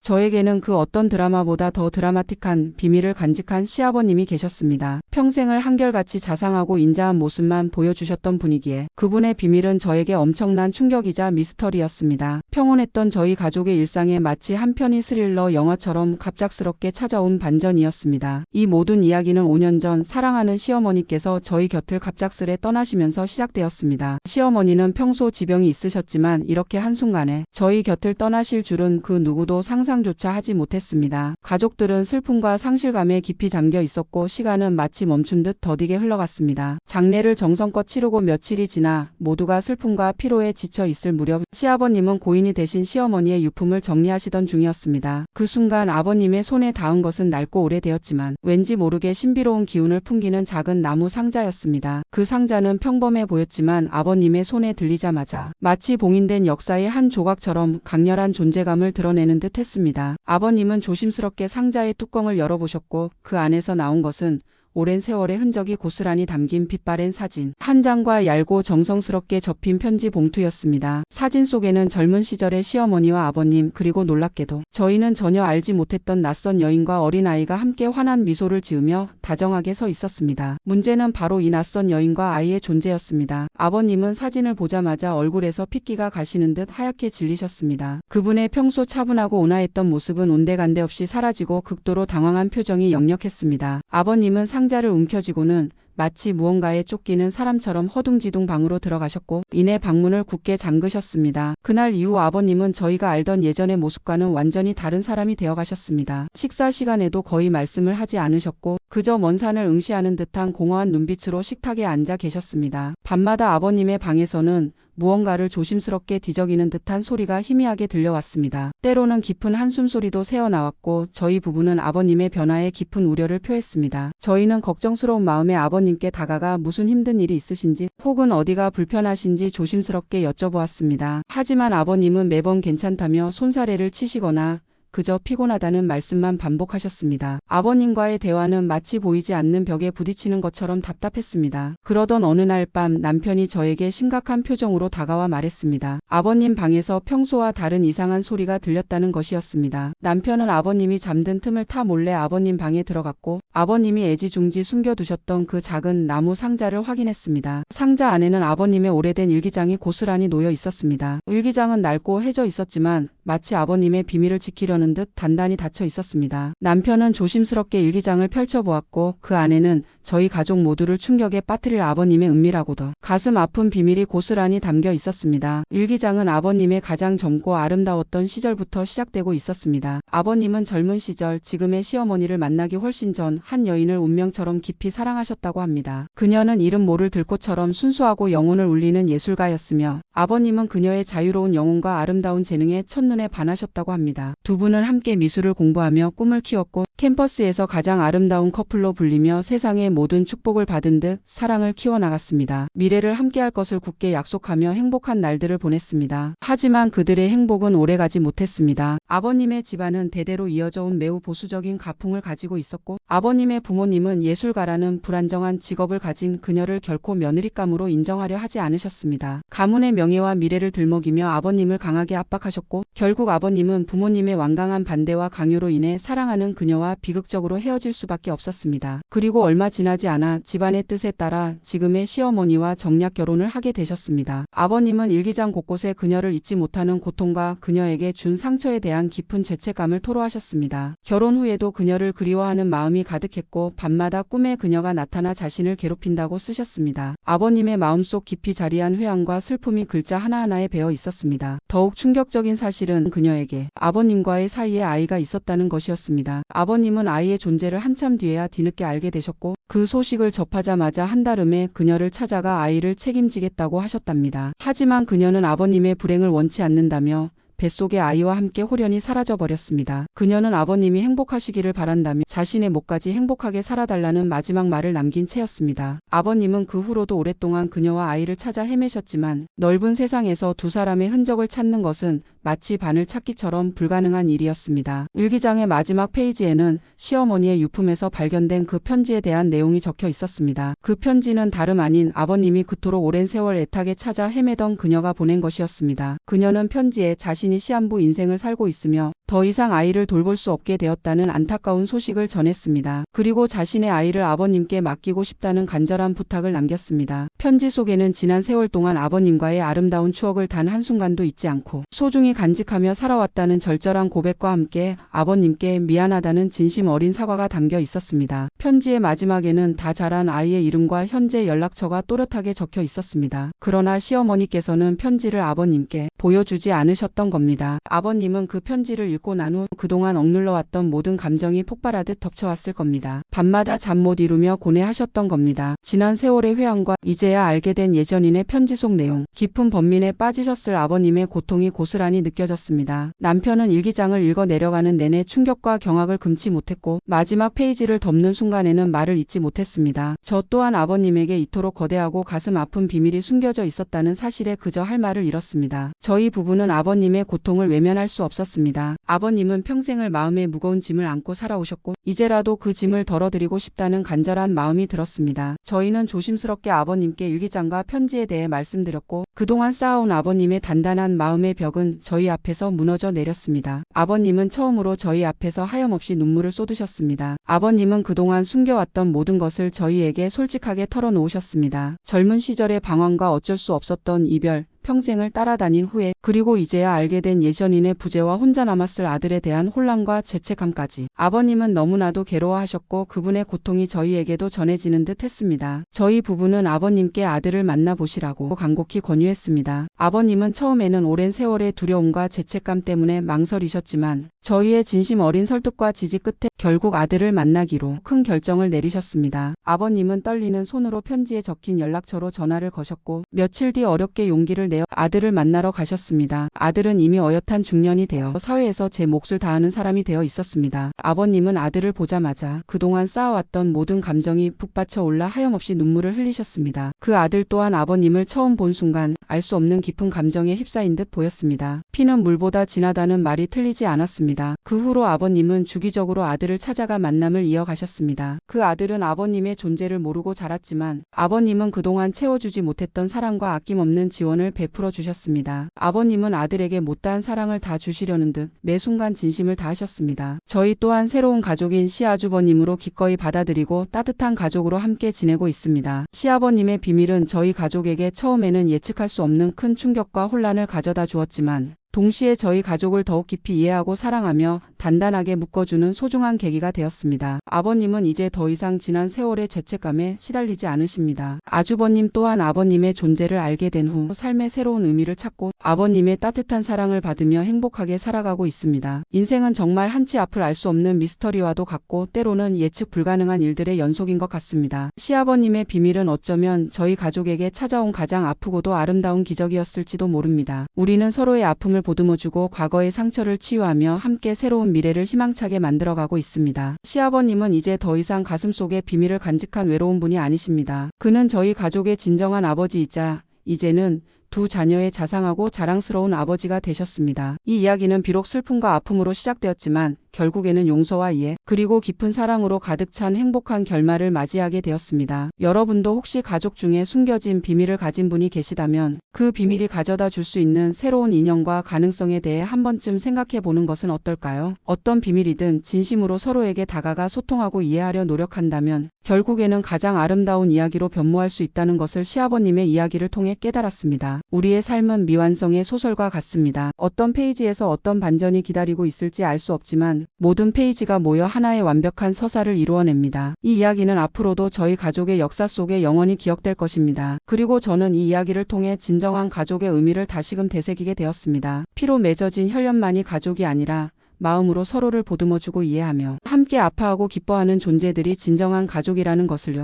저에게는 그 어떤 드라마보다 더 드라마틱한 비밀을 간직한 시아버님이 계셨습니다. 평생을 한결같이 자상하고 인자한 모습만 보여주셨던 분이기에 그분의 비밀은 저에게 엄청난 충격이자 미스터리였습니다. 평온했던 저희 가족의 일상에 마치 한 편의 스릴러 영화처럼 갑작스럽게 찾아온 반전이었습니다. 이 모든 이야기는 5년 전 사랑하는 시어머니께서 저희 곁을 갑작스레 떠나시면서 시작되었습니다. 시어머니는 평소 지병이 있으셨지만 이렇게 한순간에 저희 곁을 떠나실 줄은 그 누구도 상상조차 하지 못했습니다. 가족들은 슬픔과 상실감에 깊이 잠겨 있었고 시간은 마치 멈춘 듯 더디게 흘러갔습니다. 장례를 정성껏 치르고 며칠이 지나 모두가 슬픔과 피로에 지쳐 있을 무렵 시아버님은 고인이 되신 시어머니의 유품을 정리하시던 중이었습니다. 그 순간 아버님의 손에 닿은 것은 낡고 오래되었지만 왠지 모르게 신비로운 기운을 풍기는 작은 나무 상자였습니다. 그 상자는 평범해 보였지만 아버님의 손에 들리자마자 마치 봉인된 역사의 한 조각처럼 강렬한 존재감을 드러내는 듯 했습니다. 아버님은 조심스럽게 상자의 뚜껑을 열어보셨고 그 안에서 나온 것은 오랜 세월의 흔적이 고스란히 담긴 빛바랜 사진 한 장과 얇고 정성스럽게 접힌 편지 봉투였습니다. 사진 속에는 젊은 시절의 시어머니와 아버님 그리고 놀랍게도 저희는 전혀 알지 못했던 낯선 여인과 어린아이가 함께 환한 미소를 지으며 다정하게 서 있었습니다. 문제는 바로 이 낯선 여인과 아이의 존재였습니다. 아버님은 사진을 보자마자 얼굴에서 핏기가 가시는 듯 하얗게 질리셨습니다. 그분의 평소 차분하고 온화했던 모습은 온데간데 없이 사라지고 극도로 당황한 표정이 역력했습니다. 아버님은 상자를 움켜쥐고는 마치 무언가에 쫓기는 사람처럼 허둥지둥 방으로 들어가셨고 이내 방문을 굳게 잠그셨습니다. 그날 이후 아버님은 저희가 알던 예전의 모습과는 완전히 다른 사람이 되어가셨습니다. 식사 시간에도 거의 말씀을 하지 않으셨고 그저 먼 산을 응시하는 듯한 공허한 눈빛으로 식탁에 앉아 계셨습니다. 밤마다 아버님의 방에서는 무언가를 조심스럽게 뒤적이는 듯한 소리가 희미하게 들려왔습니다. 때로는 깊은 한숨 소리도 새어나왔고 저희 부부는 아버님의 변화에 깊은 우려를 표했습니다. 저희는 걱정스러운 마음에 아버님께 다가가 무슨 힘든 일이 있으신지 혹은 어디가 불편하신지 조심스럽게 여쭤보았습니다. 하지만 아버님은 매번 괜찮다며 손사래를 치시거나 그저 피곤하다는 말씀만 반복하셨습니다. 아버님과의 대화는 마치 보이지 않는 벽에 부딪히는 것처럼 답답했습니다. 그러던 어느 날 밤 남편이 저에게 심각한 표정으로 다가와 말했습니다. 아버님 방에서 평소와 다른 이상한 소리가 들렸다는 것이었습니다. 남편은 아버님이 잠든 틈을 타 몰래 아버님 방에 들어갔고 아버님이 애지중지 숨겨두셨던 그 작은 나무 상자를 확인했습니다. 상자 안에는 아버님의 오래된 일기장이 고스란히 놓여 있었습니다. 일기장은 낡고 해져 있었지만 마치 아버님의 비밀을 지키려는 듯 단단히 닫혀 있었습니다. 남편은 조심스럽게 일기장을 펼쳐보았고 그 안에는 저희 가족 모두를 충격에 빠뜨릴 아버님의 은밀하고도 가슴 아픈 비밀이 고스란히 담겨 있었습니다. 일기장은 아버님의 가장 젊고 아름다웠던 시절부터 시작되고 있었습니다. 아버님은 젊은 시절 지금의 시어머니를 만나기 훨씬 전 한 여인을 운명처럼 깊이 사랑하셨다고 합니다. 그녀는 이름 모를 들꽃처럼 순수하고 영혼을 울리는 예술가였으며 아버님은 그녀의 자유로운 영혼과 아름다운 재능에 첫눈에 반하셨다고 합니다. 두 분은 함께 미술을 공부하며 꿈을 키웠고 캠퍼스에서 가장 아름다운 커플로 불리며 세상의 모든 축복을 받은 듯 사랑을 키워나갔습니다. 미래를 함께할 것을 굳게 약속하며 행복한 날들을 보냈습니다. 하지만 그들의 행복은 오래가지 못했습니다. 아버님의 집안은 대대로 이어져온 매우 보수적인 가풍을 가지고 있었고 아버님의 부모님은 예술가라는 불안정한 직업을 가진 그녀를 결코 며느리감으로 인정하려 하지 않으셨습니다. 가문의 명예와 미래를 들먹이며 아버님을 강하게 압박하셨고 결국 아버님은 부모님의 완강한 반대와 강요로 인해 사랑하는 그녀와 비극적으로 헤어질 수밖에 없었습니다. 그리고 얼마 지나지 않아 집안의 뜻에 따라 지금의 시어머니와 정략 결혼을 하게 되셨습니다. 아버님은 일기장 곳곳에 그녀를 잊지 못하는 고통과 그녀에게 준 상처에 대한 깊은 죄책감을 토로하셨습니다. 결혼 후에도 그녀를 그리워하는 마음이 가득했고 밤마다 꿈에 그녀가 나타나 자신을 괴롭힌다고 쓰셨습니다. 아버님의 마음속 깊이 자리한 회한과 슬픔이 글자 하나하나에 배어 있었습니다. 더욱 충격적인 사실은 그녀에게 아버님과의 사이에 아이가 있었다는 것이었습니다. 아버님은 아이의 존재를 한참 뒤에야 뒤늦게 알게 되셨고 그 소식을 접하자마자 한달음에 그녀를 찾아가 아이를 책임지겠다고 하셨답니다. 하지만 그녀는 아버님의 불행을 원치 않는다며 뱃속의 아이와 함께 홀연히 사라져버렸습니다. 그녀는 아버님이 행복하시기를 바란다며 자신의 목까지 행복하게 살아달라는 마지막 말을 남긴 채였습니다. 아버님은 그 후로도 오랫동안 그녀와 아이를 찾아 헤매셨지만 넓은 세상에서 두 사람의 흔적을 찾는 것은 마치 바늘 찾기처럼 불가능한 일이었습니다. 일기장의 마지막 페이지에는 시어머니의 유품에서 발견된 그 편지에 대한 내용이 적혀 있었습니다. 그 편지는 다름 아닌 아버님이 그토록 오랜 세월 애타게 찾아 헤매던 그녀가 보낸 것이었습니다. 그녀는 편지에 자신이 시한부 인생을 살고 있으며 더 이상 아이를 돌볼 수 없게 되었다는 안타까운 소식을 전했습니다. 그리고 자신의 아이를 아버님께 맡기고 싶다는 간절한 부탁을 남겼습니다. 편지 속에는 지난 세월 동안 아버님과의 아름다운 추억을 단 한순간도 잊지 않고 소중히 간직하며 살아왔다는 절절한 고백과 함께 아버님께 미안하다는 진심 어린 사과가 담겨 있었습니다. 편지의 마지막에는 다 자란 아이의 이름과 현재 연락처가 또렷하게 적혀 있었습니다. 그러나 시어머니께서는 편지를 아버님께 보여주지 않으셨던 겁니다. 아버님은 그 편지를 읽고 난 후 그동안 억눌러왔던 모든 감정이 폭발하듯 덮쳐왔을 겁니다. 밤마다 잠 못 이루며 고뇌하셨던 겁니다. 지난 세월의 회한과 이제야 알게 된 예전인의 편지 속 내용, 깊은 번민에 빠지셨을 아버님의 고통이 고스란히 느껴졌습니다. 남편은 일기장을 읽어 내려가는 내내 충격과 경악을 금치 못했고 마지막 페이지를 덮는 순간에는 말을 잇지 못했습니다. 저 또한 아버님에게 이토록 거대하고 가슴 아픈 비밀이 숨겨져 있었다는 사실에 그저 할 말을 잃었습니다. 저희 부부는 아버님의 고통을 외면할 수 없었습니다. 아버님은 평생을 마음에 무거운 짐을 안고 살아오셨고 이제라도 그 짐을 덜어드리고 싶다는 간절한 마음이 들었습니다. 저희는 조심스럽게 아버님께 일기장과 편지에 대해 말씀드렸고 그동안 쌓아온 아버님의 단단한 마음의 벽은 저희 앞에서 무너져 내렸습니다. 아버님은 처음으로 저희 앞에서 하염없이 눈물을 쏟으셨습니다. 아버님은 그동안 숨겨왔던 모든 것을 저희에게 솔직하게 털어놓으셨습니다. 젊은 시절의 방황과 어쩔 수 없었던 이별, 평생을 따라다닌 후에 그리고 이제야 알게 된 예전인의 부재와 혼자 남았을 아들에 대한 혼란과 죄책감까지 아버님은 너무나도 괴로워하셨고 그분의 고통이 저희에게도 전해지는 듯 했습니다. 저희 부부는 아버님께 아들을 만나보시라고 간곡히 권유했습니다. 아버님은 처음에는 오랜 세월의 두려움과 죄책감 때문에 망설이셨지만 저희의 진심 어린 설득과 지지 끝에 결국 아들을 만나기로 큰 결정을 내리셨습니다. 아버님은 떨리는 손으로 편지에 적힌 연락처로 전화를 거셨고 며칠 뒤 어렵게 용기를 내어 아들을 만나러 가셨습니다. 아들은 이미 어엿한 중년이 되어 사회에서 제 몫을 다하는 사람이 되어 있었습니다. 아버님은 아들을 보자마자 그동안 쌓아왔던 모든 감정이 북받쳐 올라 하염없이 눈물을 흘리셨습니다. 그 아들 또한 아버님을 처음 본 순간 알 수 없는 깊은 감정에 휩싸인 듯 보였습니다. 피는 물보다 진하다는 말이 틀리지 않았습니다. 그 후로 아버님은 주기적으로 아들을 찾아가 만남을 이어가셨습니다. 그 아들은 아버님의 존재를 모르고 자랐지만 아버님은 그동안 채워주지 못했던 사랑과 아낌없는 지원을 베풀어 주셨습니다. 아버님은 아들에게 못다한 사랑을 다 주시려는 듯 매 순간 진심을 다하셨습니다. 저희 또한 새로운 가족인 시아주버님으로 기꺼이 받아들이고 따뜻한 가족으로 함께 지내고 있습니다. 시아버님의 비밀은 저희 가족에게 처음에는 예측할 수 없는 큰 충격과 혼란을 가져다 주었지만 동시에 저희 가족을 더욱 깊이 이해하고 사랑하며 단단하게 묶어주는 소중한 계기가 되었습니다. 아버님은 이제 더 이상 지난 세월의 죄책감에 시달리지 않으십니다. 아주버님 또한 아버님의 존재를 알게 된 후 삶의 새로운 의미를 찾고 아버님의 따뜻한 사랑을 받으며 행복하게 살아가고 있습니다. 인생은 정말 한치 앞을 알 수 없는 미스터리와도 같고 때로는 예측 불가능한 일들의 연속인 것 같습니다. 시아버님의 비밀은 어쩌면 저희 가족에게 찾아온 가장 아프고도 아름다운 기적이었을지도 모릅니다. 우리는 서로의 아픔을 보듬어주고 과거의 상처를 치유하며 함께 새로운 미래를 희망차게 만들어가고 있습니다. 시아버님은 이제 더 이상 가슴속에 비밀을 간직한 외로운 분이 아니십니다. 그는 저희 가족의 진정한 아버지이자 이제는 두 자녀의 자상하고 자랑스러운 아버지가 되셨습니다. 이 이야기는 비록 슬픔과 아픔으로 시작되었지만 결국에는 용서와 이해 그리고 깊은 사랑으로 가득 찬 행복한 결말을 맞이하게 되었습니다. 여러분도 혹시 가족 중에 숨겨진 비밀을 가진 분이 계시다면 그 비밀이 가져다 줄 수 있는 새로운 인연과 가능성에 대해 한 번쯤 생각해 보는 것은 어떨까요? 어떤 비밀이든 진심으로 서로에게 다가가 소통하고 이해하려 노력한다면 결국에는 가장 아름다운 이야기로 변모할 수 있다는 것을 시아버님의 이야기를 통해 깨달았습니다. 우리의 삶은 미완성의 소설과 같습니다. 어떤 페이지에서 어떤 반전이 기다리고 있을지 알 수 없지만 모든 페이지가 모여 하나의 완벽한 서사를 이루어냅니다. 이 이야기는 앞으로도 저희 가족의 역사 속에 영원히 기억될 것입니다. 그리고 저는 이 이야기를 통해 진정한 가족의 의미를 다시금 되새기게 되었습니다. 피로 맺어진 혈연만이 가족이 아니라 마음으로 서로를 보듬어주고 이해하며 함께 아파하고 기뻐하는 존재들이 진정한 가족이라는 것을요.